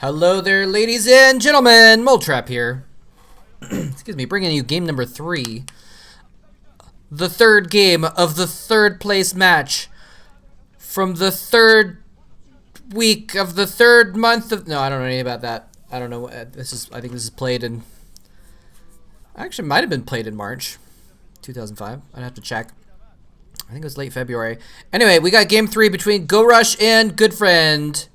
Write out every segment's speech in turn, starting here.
Hello there, ladies and gentlemen. Moletrap here. Excuse me, bringing you game number 3. The third game of the third place match from the third week of the third month of... No, I don't know anything about that. I don't know. This is. I think this is played in... Actually, might have been played in March 2005. I'd have to check. I think it was late February. Anyway, we got game 3 between GoRush and Goodfriend.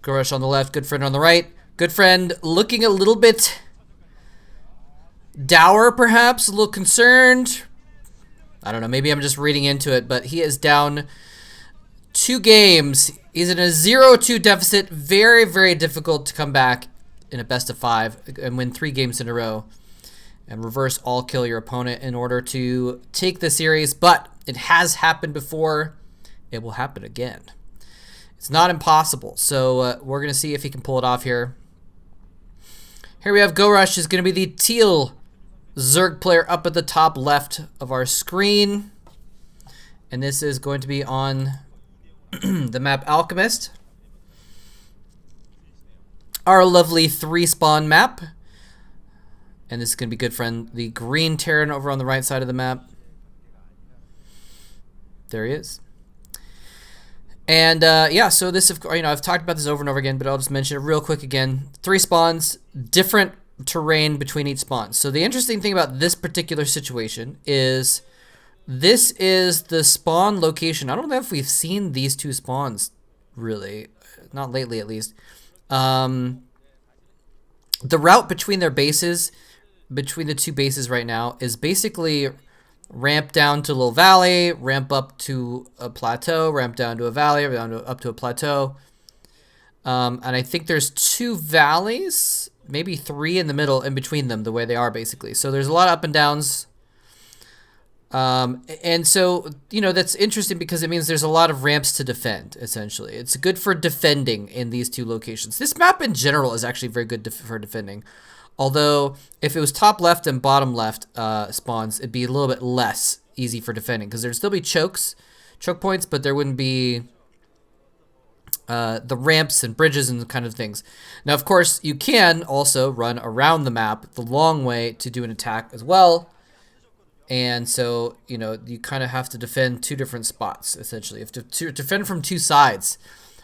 GoRush on the left, Goodfriend on the right. Goodfriend looking a little bit dour, perhaps, a little concerned. I don't know, maybe I'm just reading into it, but he is down 2 games. He's in a 0-2 deficit. Very, very difficult to come back in a best of 5 and win 3 games in a row and reverse all kill your opponent in order to take the series, but it has happened before. It will happen again. It's not impossible, so we're going to see if he can pull it off here. Here we have GoRush is going to be the teal Zerg player up at the top left of our screen. And this is going to be on the map Alchemist. Our lovely 3-spawn map. And this is going to be Goodfriend, the green Terran over on the right side of the map. There he is. And yeah, so this, I've talked about this over and over again, but I'll just mention it real quick again. 3 spawns, different terrain between each spawn. So the interesting thing about this particular situation is this is the spawn location. I don't know if we've seen these 2 spawns, really. Not lately, at least. The route between their bases, between the 2 bases right now, is basically... ramp down to a little valley, ramp up to a plateau, ramp down to a valley, up to a plateau. And I think there's 2 valleys, maybe 3 in the middle, in between them, the way they are basically. So there's a lot of up and downs. And so, that's interesting because it means there's a lot of ramps to defend, essentially. It's good for defending in these 2 locations. This map in general is actually very good for defending. Although, if it was top left and bottom left spawns, it'd be a little bit less easy for defending. Because there'd still be choke points, but there wouldn't be the ramps and bridges and kind of things. Now, of course, you can also run around the map the long way to do an attack as well. And so, you kind of have to defend 2 different spots, essentially. You have to defend from 2 sides,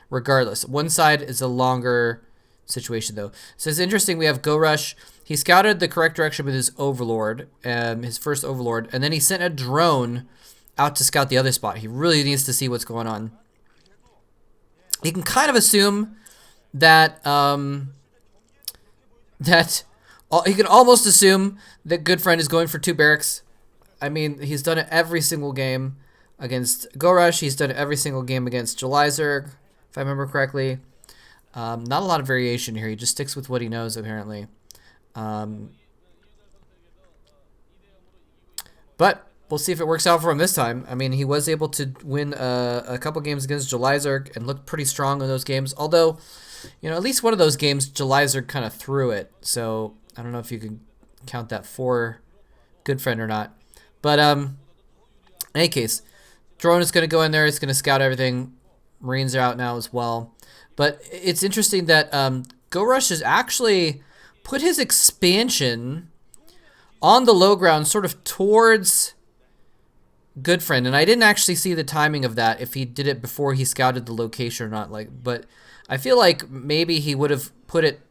regardless. One side is a longer... situation though. So it's interesting, we have GoRush. He scouted the correct direction with his overlord, his first overlord, and then he sent a drone out to scout the other spot. He really needs to see what's going on. He can kind of assume that he can almost assume that Goodfriend is going for 2 barracks. I mean, he's done it every single game against GoRush. He's done it every single game against Zerg, if I remember correctly. Not a lot of variation here. He just sticks with what he knows, apparently. But we'll see if it works out for him this time. I mean, he was able to win a couple games against Zerg and looked pretty strong in those games. Although, at least one of those games, Zerg kind of threw it. So I don't know if you can count that for Goodfriend or not. But in any case, drone is going to go in there. It's going to scout everything. Marines are out now as well. But it's interesting that GoRush has actually put his expansion on the low ground sort of towards Goodfriend. And I didn't actually see the timing of that, if he did it before he scouted the location or not. But I feel like maybe he would have put it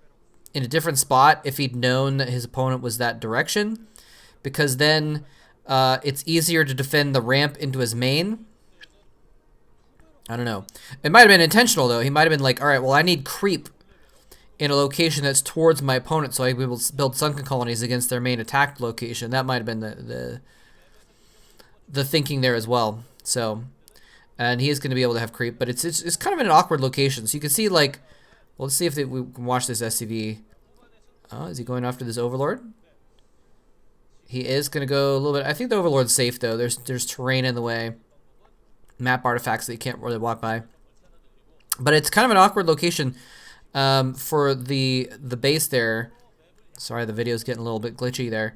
in a different spot if he'd known that his opponent was that direction. Because then it's easier to defend the ramp into his main. I don't know. It might have been intentional, though. He might have been like, all right, well, I need creep in a location that's towards my opponent so I will build sunken colonies against their main attack location. That might have been the thinking there as well. So, and he is going to be able to have creep, but it's kind of in an awkward location. So you can see, like, well, let's see if we can watch this SCV. Oh, is he going after this Overlord? He is going to go a little bit. I think the Overlord's safe, though. There's terrain in the way. Map artifacts that you can't really walk by, but it's kind of an awkward location for the base there. Sorry, the video's getting a little bit glitchy there.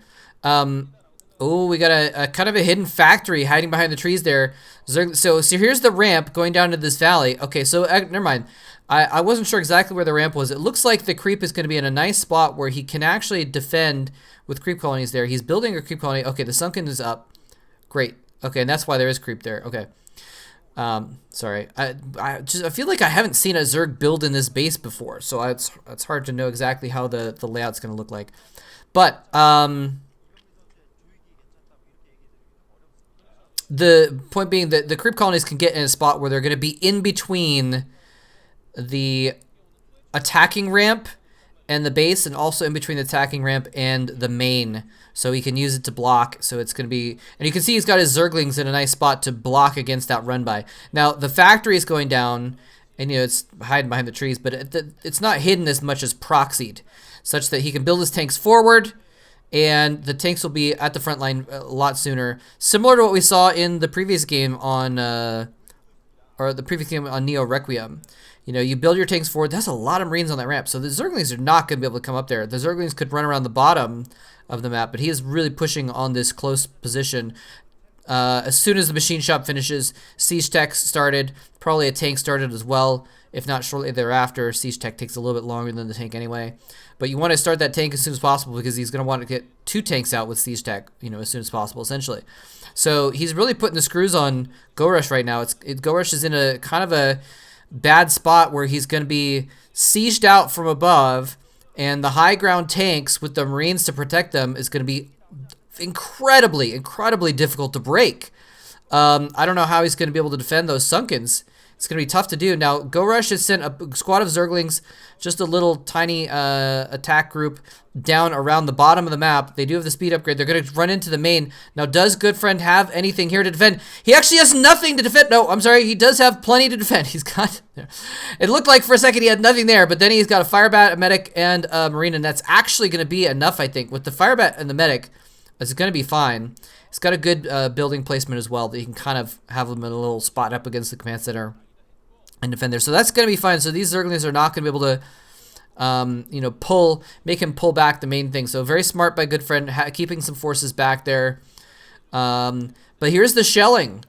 Oh, we got a kind of a hidden factory hiding behind the trees there. So here's the ramp going down to this valley. Okay, so never mind. I wasn't sure exactly where the ramp was. It looks like the creep is going to be in a nice spot where he can actually defend with creep colonies there. He's building a creep colony. Okay, the sunken is up. Great. Okay, and that's why there is creep there. Okay. Sorry. I feel like I haven't seen a Zerg build in this base before, so it's hard to know exactly how the layout's going to look like. But the point being that the creep colonies can get in a spot where they're going to be in between the attacking ramp and the base, and also in between the attacking ramp and the main, so he can use it to block. So it's going to be, and you can see he's got his Zerglings in a nice spot to block against that run by. Now the factory is going down, and you know it's hiding behind the trees, but it's not hidden as much as proxied, such that he can build his tanks forward, and the tanks will be at the front line a lot sooner, similar to what we saw in the previous game on Neo Requiem. You know, you build your tanks forward. That's a lot of Marines on that ramp. So the Zerglings are not going to be able to come up there. The Zerglings could run around the bottom of the map, but he is really pushing on this close position. As soon as the machine shop finishes, Siege Tech started. Probably a tank started as well. If not shortly thereafter, Siege Tech takes a little bit longer than the tank anyway. But you want to start that tank as soon as possible because he's going to want to get 2 tanks out with Siege Tech, you know, as soon as possible, essentially. So he's really putting the screws on GoRush right now. GoRush is in a kind of a bad spot where he's going to be sieged out from above, and the high ground tanks with the Marines to protect them is going to be incredibly difficult to break. I don't know how he's going to be able to defend those Sunkens. It's going to be tough to do. Now, GoRush has sent a squad of Zerglings, just a little tiny attack group, down around the bottom of the map. They do have the speed upgrade. They're going to run into the main. Now, does Goodfriend have anything here to defend? He actually has nothing to defend. No, I'm sorry. He does have plenty to defend. He's got... It looked like for a second he had nothing there, but then he's got a Firebat, a Medic, and a Marine, and that's actually going to be enough, I think. With the Firebat and the Medic, it's going to be fine. It's got a good building placement as well that you can kind of have them in a little spot up against the command center and defend there. So that's going to be fine. So these Zerglings are not going to be able to, you know, make him pull back the main thing. So very smart by Goodfriend, keeping some forces back there. But here's the shelling.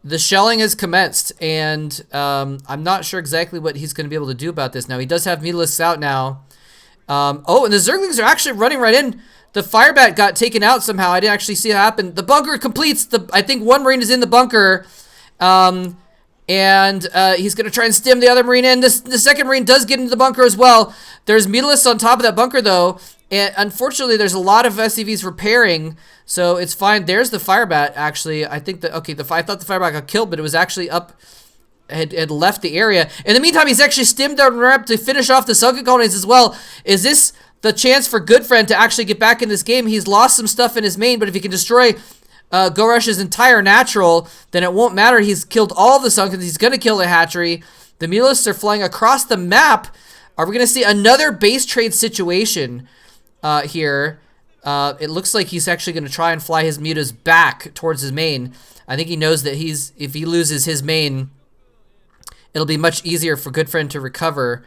The shelling has commenced, and I'm not sure exactly what he's going to be able to do about this. Now, he does have Mutalisks out now. Oh, and the Zerglings are actually running right in. The Firebat got taken out somehow. I didn't actually see it happen. The bunker completes. I think one Marine is in the bunker. And he's going to try and stim the other Marine in. The second Marine does get into the bunker as well. There's Mutalisks on top of that bunker, though. And unfortunately, there's a lot of SCVs repairing, so it's fine. There's the Firebat, actually. I think that, okay, I thought the Firebat got killed, but it was actually up, had left the area. In the meantime, he's actually stimmed down ramp to finish off the Sunken colonies as well. Is this the chance for Goodfriend to actually get back in this game? He's lost some stuff in his main, but if he can destroy GoRush's entire natural, then it won't matter. He's killed all the Sunkens. He's going to kill the hatchery. The Mutalisks are flying across the map. Are we going to see another base trade situation here? It looks like he's actually going to try and fly his mutas back towards his main. I think he knows that if he loses his main, it'll be much easier for Goodfriend to recover.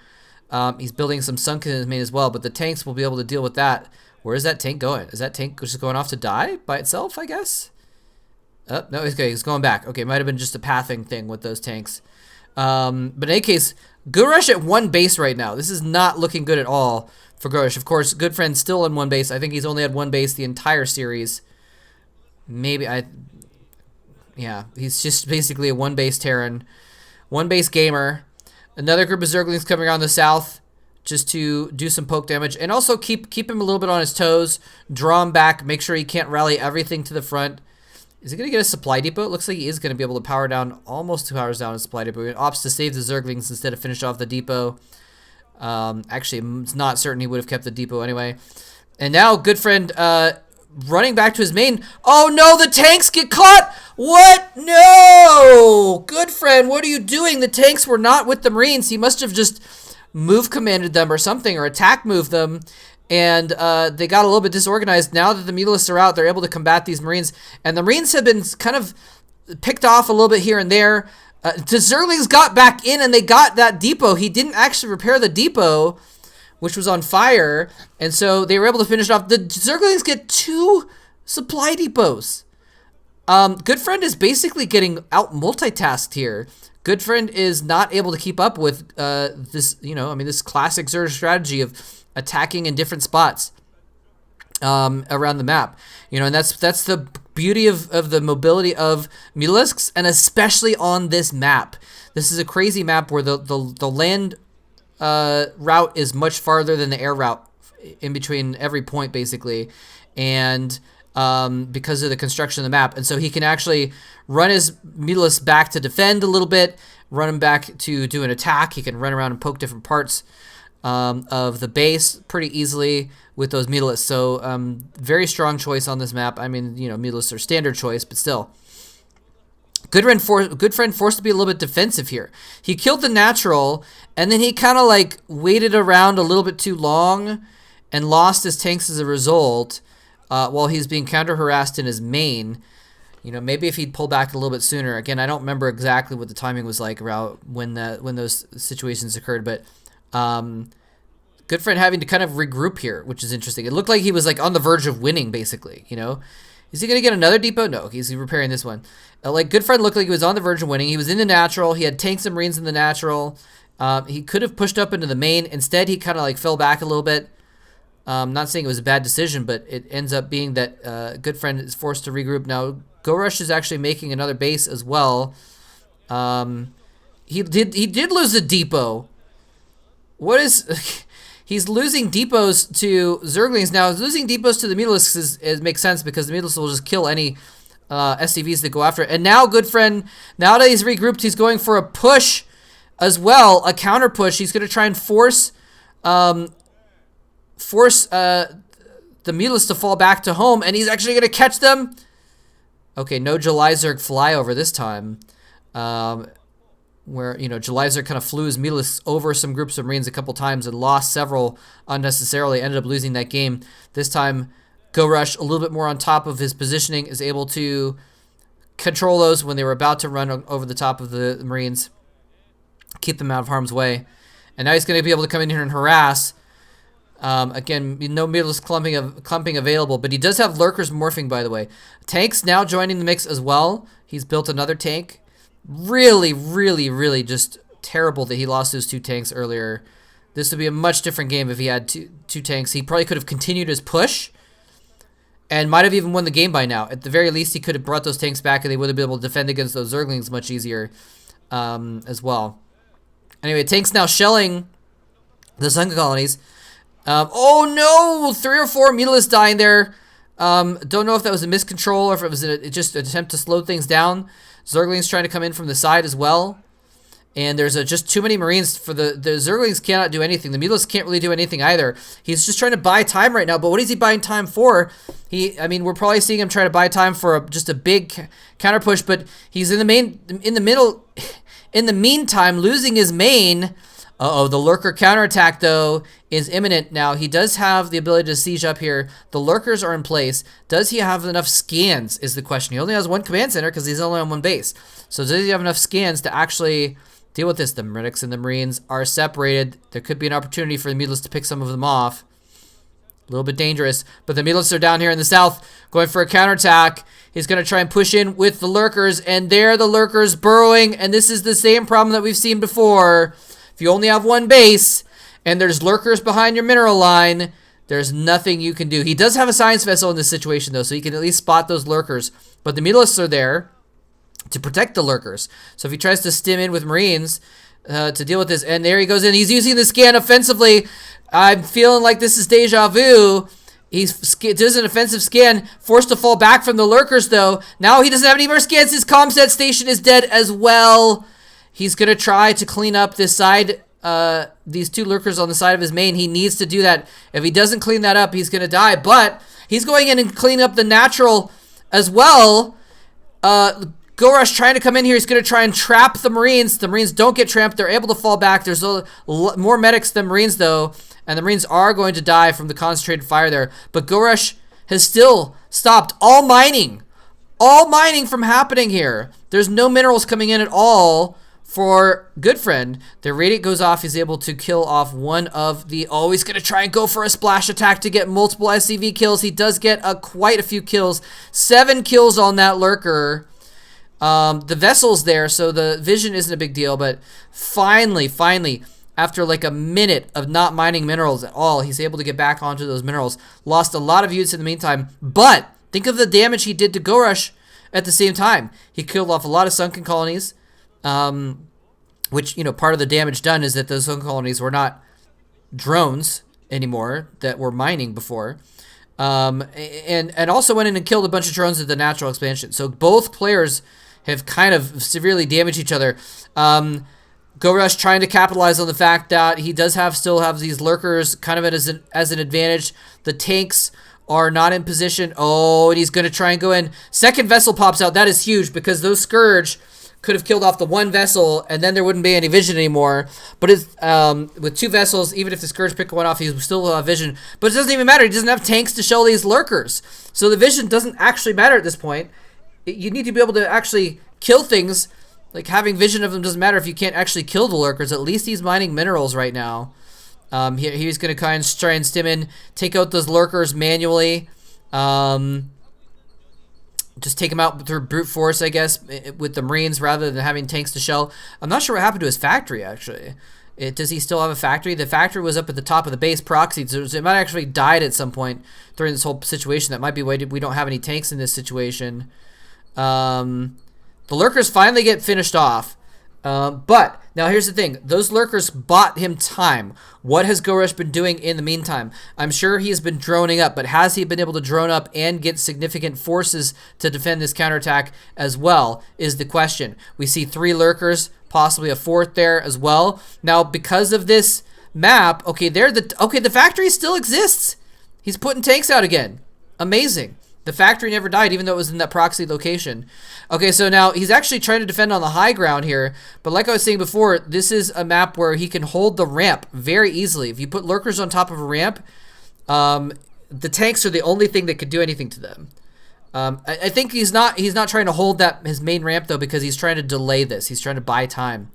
He's building some Sunken in his main as well, but the tanks will be able to deal with that. Where is that tank going? Is that tank just going off to die by itself, I guess? Oh, no, okay, he's going back. Okay, might have been just a pathing thing with those tanks. But in any case, GoRush at 1 base right now. This is not looking good at all for GoRush. Of course, Goodfriend's still in 1 base. I think he's only had 1 base the entire series. Yeah, he's just basically a 1 base Terran. 1 base gamer. Another group of Zerglings coming around the south just to do some poke damage. And also keep him a little bit on his toes. Draw him back. Make sure he can't rally everything to the front. Is he going to get a supply depot? It looks like he is going to be able to power down, almost 2 powers down a supply depot. He opts to save the Zerglings instead of finish off the depot. Actually, it's not certain he would have kept the depot anyway. And now Goodfriend running back to his main. Oh no, the tanks get caught! What? No! Goodfriend, what are you doing? The tanks were not with the Marines. He must have just move commanded them or something, or attack moved them. And they got a little bit disorganized. Now that the Mutalisks are out, they're able to combat these Marines. And the Marines have been kind of picked off a little bit here and there. The Zerglings got back in and they got that depot. He didn't actually repair the depot, which was on fire. And so they were able to finish it off. The Zerglings get 2 supply depots. Goodfriend is basically getting out multitasked here. Goodfriend is not able to keep up with this, this classic Xur strategy of attacking in different spots around the map. And that's the beauty of the mobility of Mulisks, and especially on this map. This is a crazy map where the land route is much farther than the air route in between every point, basically, and because of the construction of the map. And so he can actually run his Mutalisk back to defend a little bit, run him back to do an attack. He can run around and poke different parts of the base pretty easily with those Mutalisks. So very strong choice on this map. I mean, Mutalisks are standard choice, but still. Goodfriend forced to be a little bit defensive here. He killed the natural, and then he kind of like waited around a little bit too long and lost his tanks as a result while he's being counter-harassed in his main. Maybe if he'd pulled back a little bit sooner. Again, I don't remember exactly what the timing was like around when those situations occurred, but Goodfriend having to kind of regroup here, which is interesting. It looked like he was like on the verge of winning, basically, Is he going to get another depot? No, he's repairing this one. Goodfriend looked like he was on the verge of winning. He was in the natural. He had tanks and marines in the natural. He could have pushed up into the main. Instead, he kind of like fell back a little bit. Not saying it was a bad decision, but it ends up being that Goodfriend is forced to regroup. Now, GoRush is actually making another base as well. He did lose a depot. What is... He's losing depots to Zerglings. Now, losing depots to the Mutalisks makes sense because the Mutalisks will just kill any SCVs that go after it. And now Goodfriend, now that he's regrouped, he's going for a push as well, a counter push. He's going to try and force the Mutalisks to fall back to home, and he's actually going to catch them. Okay, no Jelizerg flyover this time. Where, Jelizerg kind of flew his Mutalisks over some groups of Marines a couple times and lost several unnecessarily, ended up losing that game. This time, GoRush, a little bit more on top of his positioning, is able to control those when they were about to run over the top of the Marines, keep them out of harm's way. And now he's going to be able to come in here and harass. Again, no Mutalisk clumping available, but he does have Lurkers morphing, by the way. Tanks now joining the mix as well. He's built another tank. Really, really, really just terrible that he lost those two tanks earlier. This would be a much different game if he had two tanks. He probably could have continued his push and might have even won the game by now. At the very least, he could have brought those tanks back and they would have been able to defend against those Zerglings much easier as well. Anyway, tanks now shelling the Sun colonies. Oh no! 3 or 4 Mutalisks dying there. Don't know if that was a miscontrol or if it was just an attempt to slow things down. Zerglings trying to come in from the side as well. And there's just too many Marines for the Zerglings cannot do anything. The Mutalisks can't really do anything either. He's just trying to buy time right now. But what is he buying time for? We're probably seeing him try to buy time for just a big counter push. But he's in the meantime, losing his main. The Lurker counterattack, though, is imminent now. He does have the ability to siege up here. The Lurkers are in place. Does he have enough scans is the question. He only has one command center because he's only on one base. So does he have enough scans to actually deal with this? The Medics and the Marines are separated. There could be an opportunity for the Mutalisks to pick some of them off. A little bit dangerous. But the Mutalisks are down here in the south going for a counterattack. He's going to try and push in with the Lurkers. And there the Lurkers burrowing. And this is the same problem that we've seen before. If you only have one base and there's Lurkers behind your mineral line, there's nothing you can do. He does have a science vessel in this situation, though, so he can at least spot those Lurkers. But the Mutalisks are there to protect the Lurkers. So if he tries to stim in with Marines to deal with this, and there he goes in. He's using the scan offensively. I'm feeling like this is deja vu. He does an offensive scan, forced to fall back from the Lurkers, though. Now he doesn't have any more scans. His comset station is dead as well. He's going to try to clean up this side, these two Lurkers on the side of his main. He needs to do that. If he doesn't clean that up, he's going to die. But he's going in and cleaning up the natural as well. GoRush trying to come in here. He's going to try and trap the Marines. The Marines don't get trapped. They're able to fall back. There's more medics than Marines, though. And the Marines are going to die from the concentrated fire there. But GoRush has still stopped all mining. All mining from happening here. There's no minerals coming in at all. For Goodfriend, the radiant goes off. He's able to kill off one of the... Oh, he's going to try and go for a splash attack to get multiple SCV kills. He does get quite a few kills. 7 kills on that Lurker. The vessel's there, so the vision isn't a big deal, but finally, after like a minute of not mining minerals at all, he's able to get back onto those minerals. Lost a lot of units in the meantime, but think of the damage he did to GoRush at the same time. He killed off a lot of sunken colonies, which, you know, part of the damage done is that those sunken colonies were not drones anymore that were mining before. And also went in and killed a bunch of drones at the natural expansion. So both players have kind of severely damaged each other. GoRush trying to capitalize on the fact that he does still have these lurkers kind of as an advantage. The tanks are not in position. Oh, and he's going to try and go in. Second vessel pops out. That is huge because those Scourge could have killed off the one vessel and then there wouldn't be any vision anymore. But it's, with two vessels, even if the Scourge picked one off, he still have vision. But it doesn't even matter. He doesn't have tanks to shell these lurkers. So the vision doesn't actually matter at this point. You need to be able to actually kill things. Like, having vision of them doesn't matter if you can't actually kill the lurkers. At least he's mining minerals right now. He's going to kind of try and stim in, take out those lurkers manually. Just take them out through brute force, I guess, with the Marines rather than having tanks to shell. I'm not sure what happened to his factory, actually. Does he still have a factory? The factory was up at the top of the base proxy, so it might actually died at some point during this whole situation. That might be why we don't have any tanks in this situation. The lurkers finally get finished off. But now here's the thing. Those lurkers bought him time. What has GoRush been doing in the meantime? I'm sure he has been droning up, but has he been able to drone up and get significant forces to defend this counterattack as well is the question. We see 3 lurkers, possibly a 4th there as well. Now, because of this map, okay, the factory still exists. He's putting tanks out again. Amazing. The factory never died, even though it was in that proxy location. Okay, so now he's actually trying to defend on the high ground here. But like I was saying before, this is a map where he can hold the ramp very easily. If you put lurkers on top of a ramp, the tanks are the only thing that could do anything to them. I think he's not trying to hold his main ramp, though, because he's trying to delay this. He's trying to buy time.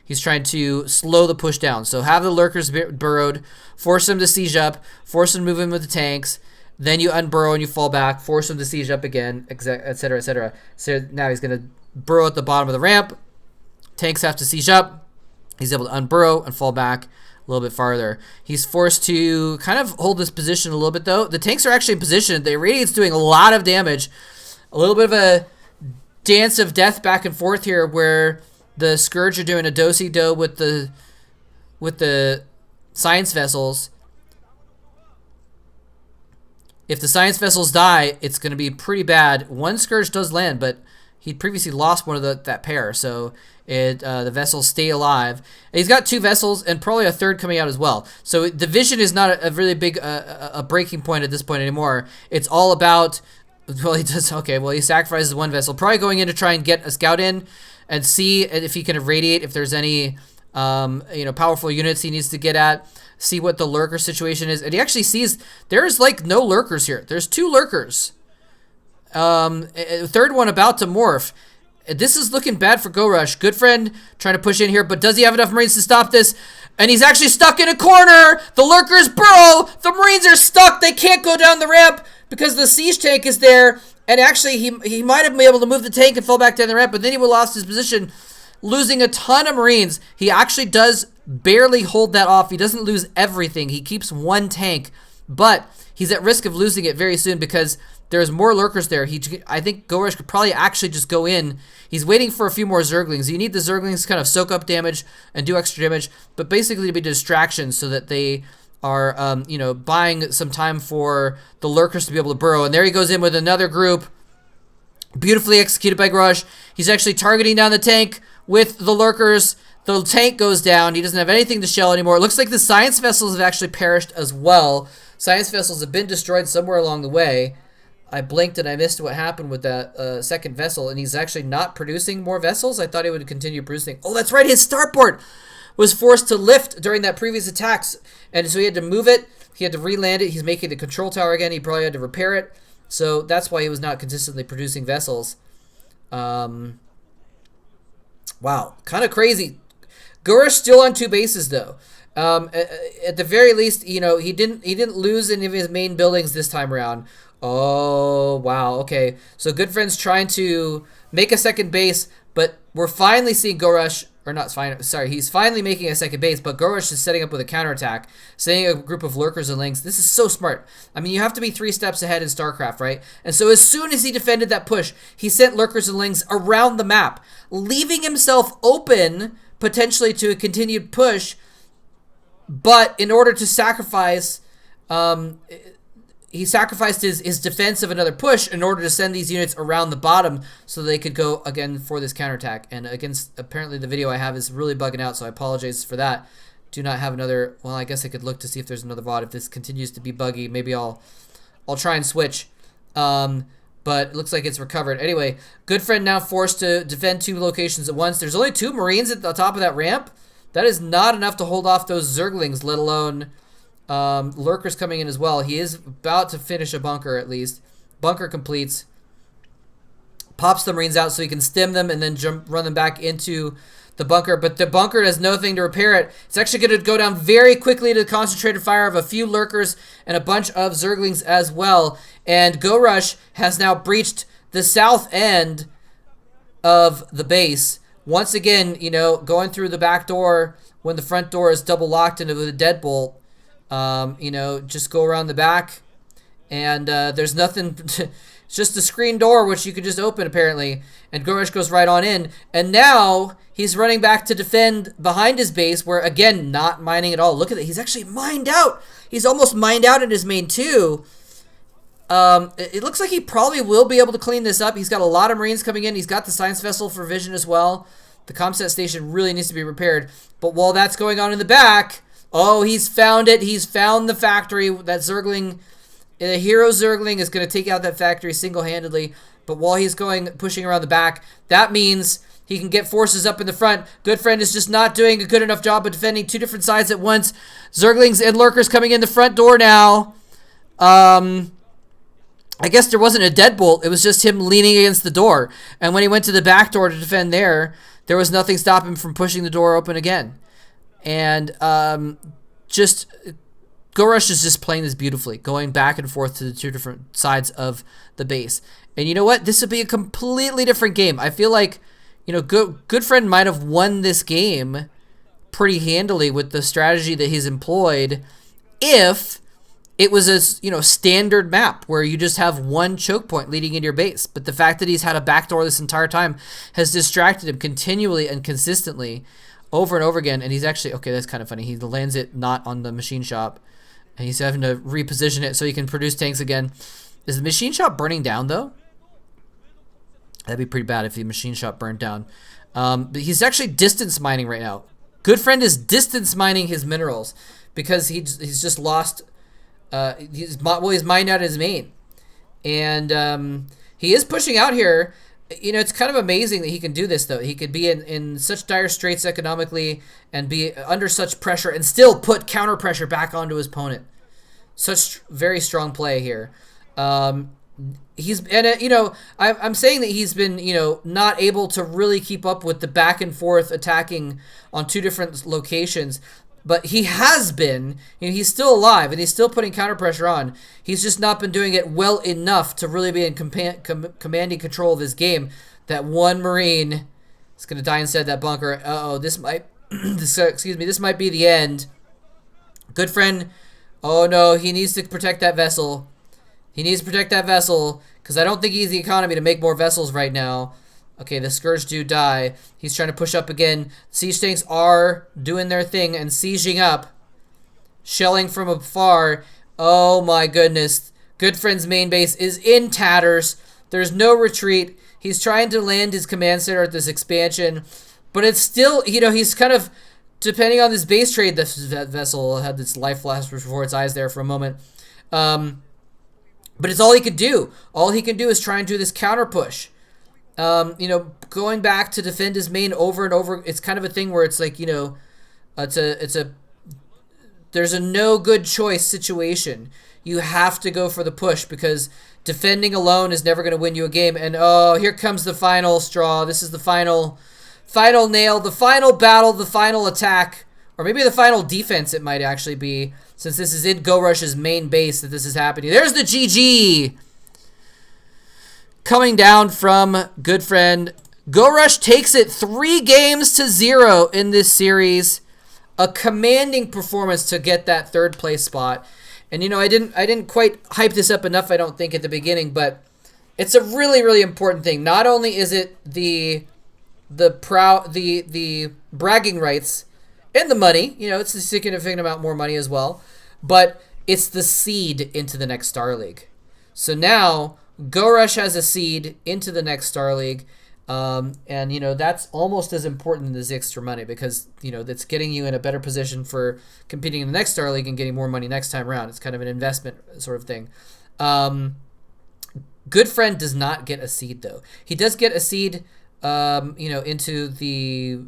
He's trying to slow the push down. So have the lurkers burrowed, force them to siege up, force them to move in with the tanks. Then you unburrow and you fall back, force him to siege up again, etc., etc. So now he's going to burrow at the bottom of the ramp. Tanks have to siege up. He's able to unburrow and fall back a little bit farther. He's forced to kind of hold this position a little bit, though. The tanks are actually in position. The Irradiant's doing a lot of damage. A little bit of a dance of death back and forth here where the Scourge are doing a do-si-do with the science vessels. If the science vessels die, it's going to be pretty bad. One Scourge does land, but he previously lost one of that pair, so the vessels stay alive. And he's got 2 vessels and probably a 3rd coming out as well. So the vision is not a really big a breaking point at this point anymore. It's all about, well, he sacrifices 1 vessel, probably going in to try and get a scout in and see if he can irradiate, if there's any powerful units he needs to get at. See what the lurker situation is. And he actually sees there's like no lurkers here. There's 2 lurkers. A 3rd one about to morph. This is looking bad for GoRush. Goodfriend trying to push in here, but does he have enough Marines to stop this? And he's actually stuck in a corner. The lurkers burrow. The Marines are stuck. They can't go down the ramp because the siege tank is there. And actually, he might have been able to move the tank and fall back down the ramp, but then he would have lost his position, losing a ton of Marines. He actually does barely hold that off. He doesn't lose everything. He keeps 1 tank, but he's at risk of losing it very soon because there's more lurkers there. I think GoRush could probably actually just go in. He's waiting for a few more Zerglings. You need the Zerglings to kind of soak up damage and do extra damage, but basically to be distractions so that they are, buying some time for the lurkers to be able to burrow. And there he goes in with another group. Beautifully executed by GoRush. He's actually targeting down the tank with the lurkers. The tank goes down. He doesn't have anything to shell anymore. It looks like the science vessels have actually perished as well. Science vessels have been destroyed somewhere along the way. I blinked and I missed what happened with that 2nd vessel, and he's actually not producing more vessels. I thought he would continue producing. Oh, that's right. His starport was forced to lift during that previous attacks, and so he had to move it. He had to re-land it. He's making the control tower again. He probably had to repair it. So that's why he was not consistently producing vessels. Wow, kind of crazy. GoRush still on 2 bases though. At the very least, he didn't lose any of his main buildings this time around. Oh wow, okay. So Goodfriend's trying to make a second base, but we're finally seeing GoRush, or not finally, sorry, he's finally making a second base, but GoRush is setting up with a counterattack, setting a group of lurkers and lings. This is so smart. I mean, you have to be 3 steps ahead in StarCraft, right? And so as soon as he defended that push, he sent lurkers and lings around the map, leaving himself open potentially to a continued push, but in order to sacrifice, he sacrificed his defense of another push in order to send these units around the bottom so they could go again for this counterattack. And against, apparently the video I have is really bugging out, so I apologize for that. Do not have another, well, I guess I could look to see if there's another VOD. If this continues to be buggy, maybe I'll try and switch. But it looks like it's recovered. Anyway, Goodfriend now forced to defend 2 locations at once. There's only 2 Marines at the top of that ramp. That is not enough to hold off those Zerglings, let alone lurkers coming in as well. He is about to finish a bunker at least. Bunker completes. Pops the Marines out so he can stem them and then run them back into the bunker. But the bunker has nothing to repair it. It's actually going to go down very quickly to the concentrated fire of a few lurkers and a bunch of Zerglings as well. And GoRush has now breached the south end of the base. Once again, you know, going through the back door when the front door is double locked into the deadbolt. You know, just go around the back, and there's nothing. It's just a screen door which you could just open apparently, and GoRush goes right on in. And now he's running back to defend behind his base, where again, not mining at all. Look at that, he's actually mined out. He's almost mined out in his main too. It looks like he probably will be able to clean this up. He's got a lot of Marines coming in. He's got the science vessel for vision as well. The comsat station really needs to be repaired. But while that's going on in the back, oh, he's found it. He's found the factory. That Zergling, the hero Zergling, is going to take out that factory single-handedly. But while he's pushing around the back, that means he can get forces up in the front. Goodfriend is just not doing a good enough job of defending 2 different sides at once. Zerglings and lurkers coming in the front door now. I guess there wasn't a deadbolt. It was just him leaning against the door. And when he went to the back door to defend there was nothing stopping him from pushing the door open again. And just GoRush is just playing this beautifully, going back and forth to the 2 different sides of the base. And you know what? This would be a completely different game. I feel like, you know, Goodfriend might have won this game pretty handily with the strategy that he's employed if it was a, you know, standard map where you just have 1 choke point leading into your base. But the fact that he's had a backdoor this entire time has distracted him continually and consistently over and over again. And he's actually, okay, that's kind of funny. He lands it not on the machine shop, and he's having to reposition it so he can produce tanks again. Is the machine shop burning down though? That'd be pretty bad if the machine shop burned down. But he's actually distance mining right now. Goodfriend is distance mining his minerals because he's just lost. He's mined out his main, and he is pushing out here. You know, it's kind of amazing that he can do this, though. He could be in such dire straits economically and be under such pressure and still put counter pressure back onto his opponent. Such very strong play here. You know, I'm saying that he's been, you know, not able to really keep up with the back and forth attacking on 2 different locations. But he has been, you know, he's still alive and he's still putting counter pressure on. He's just not been doing it well enough to really be in commanding control of his game. That 1 Marine is going to die inside that bunker. Uh-oh, this might, this might be the end. Goodfriend, oh no, he needs to protect that vessel. He needs to protect that vessel because I don't think he has the economy to make more vessels right now. Okay, the Scourge do die. He's trying to push up again. Siege tanks are doing their thing and sieging up. Shelling from afar. Oh my goodness. Goodfriend's main base is in tatters. There's no retreat. He's trying to land his command center at this expansion. But it's still, you know, he's kind of, depending on this base trade, that vessel had this life flash before its eyes there for a moment. But it's all he could do. All he can do is try and do this counter push. You know, going back to defend his main over and over, it's kind of a thing where it's like, you know, there's a no good choice situation. You have to go for the push because defending alone is never going to win you a game. And oh, here comes the final straw. This is the final nail, the final battle, the final attack, or maybe the final defense it might actually be, since this is in GoRush's main base that this is happening. There's the GG! coming down from Goodfriend. GoRush takes it 3-0 in this series. A commanding performance to get that third place spot. And you know, I didn't quite hype this up enough, I don't think, at the beginning, but it's a really, really important thing. Not only is it the bragging rights and the money, you know, it's a significant amount more money as well, but it's the seed into the next Star League. So now GoRush has a seed into the next Star League. And you know, that's almost as important as the extra money, because you know, that's getting you in a better position for competing in the next Star League and getting more money next time around. It's kind of an investment sort of thing. Goodfriend does not get a seed though. He does get a seed, you know, into the,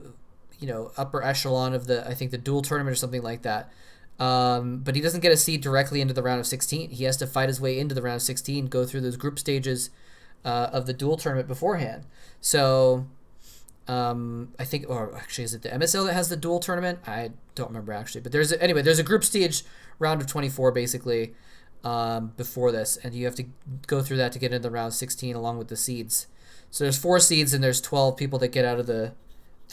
you know, upper echelon of the, I think the dual tournament or something like that. But he doesn't get a seed directly into the round of 16. He has to fight his way into the round of 16, go through those group stages of the dual tournament beforehand. So I think, or actually, is it the MSL that has the dual tournament? I don't remember actually, but there's a group stage round of 24 basically before this, and you have to go through that to get into the round of 16 along with the seeds. So there's 4 seeds and there's 12 people that get out of the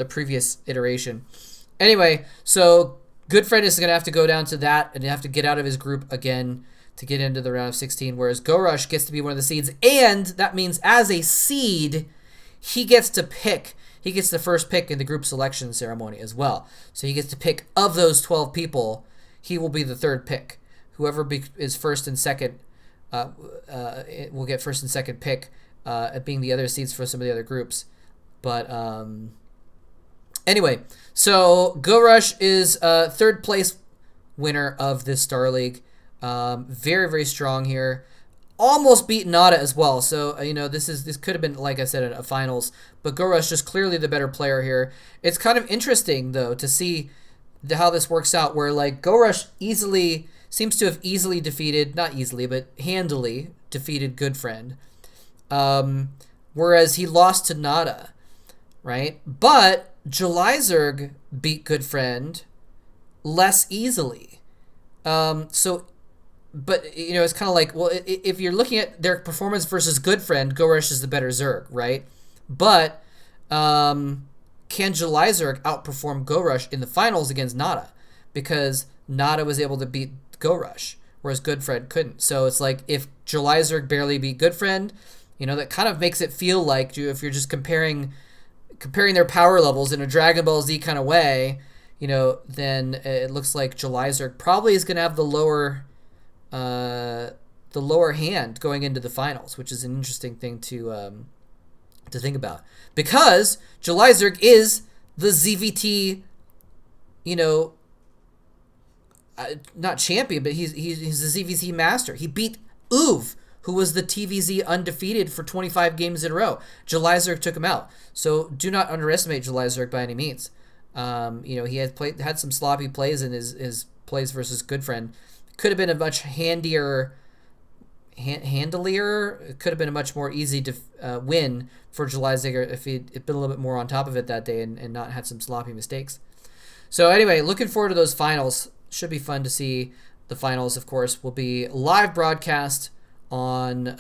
previous iteration. Anyway, so Goodfriend is going to have to go down to that and have to get out of his group again to get into the round of 16, whereas GoRush gets to be one of the seeds, and that means as a seed, he gets to pick. He gets the first pick in the group selection ceremony as well. So he gets to pick of those 12 people, he will be the third pick. Whoever is first and second will get first and second pick, being the other seeds for some of the other groups. But anyway, so GoRush is third place winner of this Star League. Very, very strong here. Almost beat Nada as well. So, you know, this could have been, like I said, a finals. But GoRush just clearly the better player here. It's kind of interesting, though, to see how this works out, where, like, GoRush seems to have easily defeated, not easily, but handily defeated Goodfriend. Whereas he lost to Nada, right? But Jelizerg beat Goodfriend less easily. But, you know, it's kind of like, well, if you're looking at their performance versus Goodfriend, GoRush is the better Zerg, right? But can Jelizerg outperform GoRush in the finals against Nada? Because Nada was able to beat GoRush, whereas Goodfriend couldn't. So it's like, if Jelizerg barely beat Goodfriend, you know, that kind of makes it feel like, if you're just comparing their power levels in a Dragon Ball Z kind of way, you know, then it looks like Jelizerg probably is going to have the lower hand going into the finals, which is an interesting thing to think about, because Jelizerg is the ZVT, you know, not champion, but he's the ZVT master. He beat Uv, who was the TVZ undefeated for 25 games in a row. Jelizerg took him out. So do not underestimate Jelizerg by any means. You know, he had some sloppy plays in his plays versus Goodfriend. Could have been a much handlier. It could have been a much more easy to win for Jelizerg if he'd been a little bit more on top of it that day and not had some sloppy mistakes. So anyway, looking forward to those finals. Should be fun to see. The finals, of course, will be live broadcast on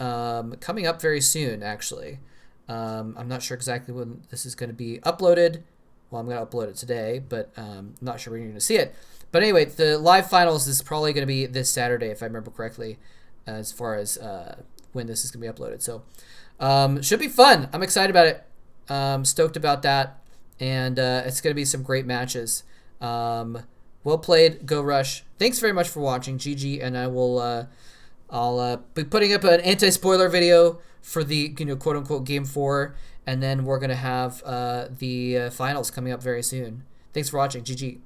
coming up very soon, actually. I'm not sure exactly when this is going to be uploaded. Well, I'm going to upload it today, but I'm not sure when you're going to see it. But anyway, the live finals is probably going to be this Saturday, if I remember correctly, as far as when this is going to be uploaded. So should be fun. I'm excited about it. Stoked about that. And it's going to be some great matches. Well played, GoRush. Thanks very much for watching, GG, and I'll be putting up an anti-spoiler video for the, you know, quote-unquote Game 4, and then we're going to have the finals coming up very soon. Thanks for watching, GG.